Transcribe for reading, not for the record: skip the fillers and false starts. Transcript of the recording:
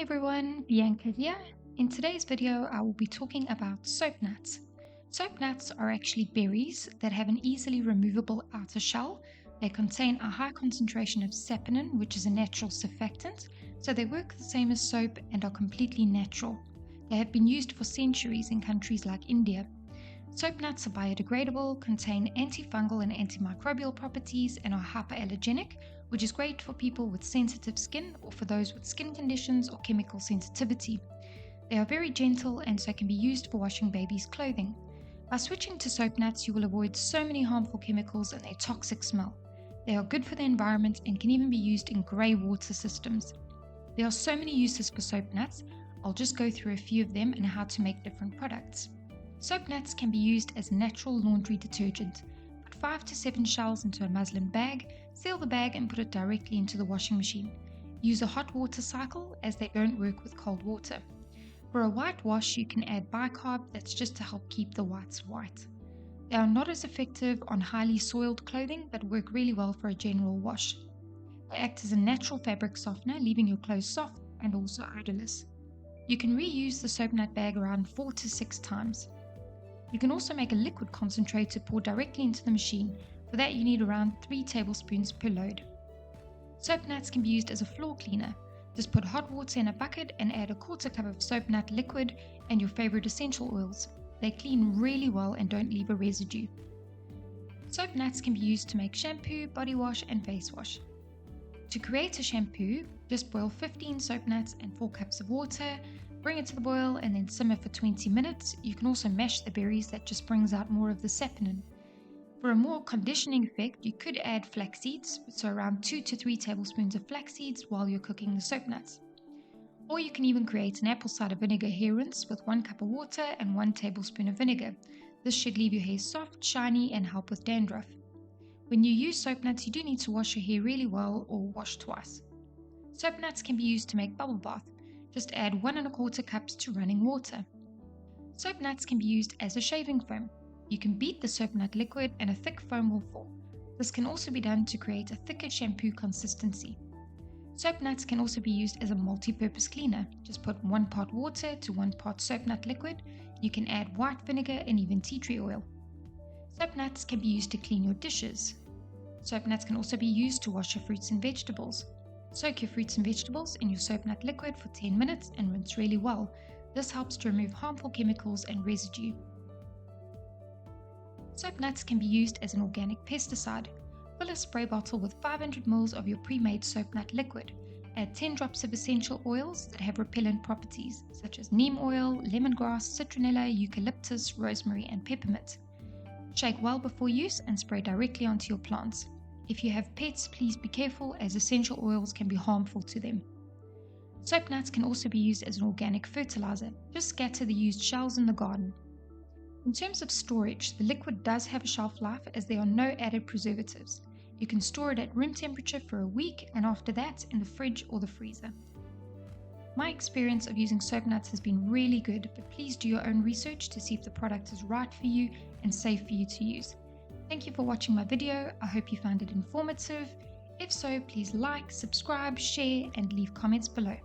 Everyone, Bianca here. In today's video, I will be talking about soap nuts. Soap nuts are actually berries that have an easily removable outer shell. They contain a high concentration of saponin, which is a natural surfactant, so they work the same as soap and are completely natural. They have been used for centuries in countries like India. Soap nuts are biodegradable, contain antifungal and antimicrobial properties, and are hypoallergenic, which is great for people with sensitive skin or for those with skin conditions or chemical sensitivity. They are very gentle and so can be used for washing babies' clothing. By switching to soap nuts, you will avoid so many harmful chemicals and their toxic smell. They are good for the environment and can even be used in grey water systems. There are so many uses for soap nuts. I'll just go through a few of them and how to make different products. Soap nuts can be used as natural laundry detergent. Put 5 to 7 shells into a muslin bag, seal the bag and put it directly into the washing machine. Use a hot water cycle as they don't work with cold water. For a white wash, you can add bicarb, that's just to help keep the whites white. They are not as effective on highly soiled clothing but work really well for a general wash. They act as a natural fabric softener, leaving your clothes soft and also odorless. You can reuse the soap nut bag around 4 to 6 times. You can also make a liquid concentrate to pour directly into the machine. For that you need around 3 tablespoons per load. Soap nuts can be used as a floor cleaner. Just put hot water in a bucket and add a quarter cup of soap nut liquid and your favorite essential oils. They clean really well and don't leave a residue. Soap nuts can be used to make shampoo, body wash and face wash. To create a shampoo, just boil 15 soap nuts and 4 cups of water. Bring it to the boil and then simmer for 20 minutes. You can also mash the berries, that just brings out more of the saponin. For a more conditioning effect, you could add flax seeds, so around 2 to 3 tablespoons of flax seeds while you're cooking the soap nuts. Or you can even create an apple cider vinegar hair rinse with 1 cup of water and 1 tablespoon of vinegar. This should leave your hair soft, shiny and help with dandruff. When you use soap nuts, you do need to wash your hair really well or wash twice. Soap nuts can be used to make bubble bath. Just add 1 1/4 cups to running water. Soap nuts can be used as a shaving foam. You can beat the soap nut liquid and a thick foam will form. This can also be done to create a thicker shampoo consistency. Soap nuts can also be used as a multi-purpose cleaner. Just put 1 part water to 1 part soap nut liquid. You can add white vinegar and even tea tree oil. Soap nuts can be used to clean your dishes. Soap nuts can also be used to wash your fruits and vegetables. Soak your fruits and vegetables in your soap nut liquid for 10 minutes and rinse really well. This helps to remove harmful chemicals and residue. Soap nuts can be used as an organic pesticide. Fill a spray bottle with 500 ml of your pre-made soap nut liquid. Add 10 drops of essential oils that have repellent properties, such as neem oil, lemongrass, citronella, eucalyptus, rosemary and peppermint. Shake well before use and spray directly onto your plants. If you have pets, please be careful as essential oils can be harmful to them. Soap nuts can also be used as an organic fertilizer. Just scatter the used shells in the garden. In terms of storage, the liquid does have a shelf life as there are no added preservatives. You can store it at room temperature for a week and after that in the fridge or the freezer. My experience of using soap nuts has been really good, but please do your own research to see if the product is right for you and safe for you to use. Thank you for watching my video. I hope you found it informative. If so, please like, subscribe, share and leave comments below.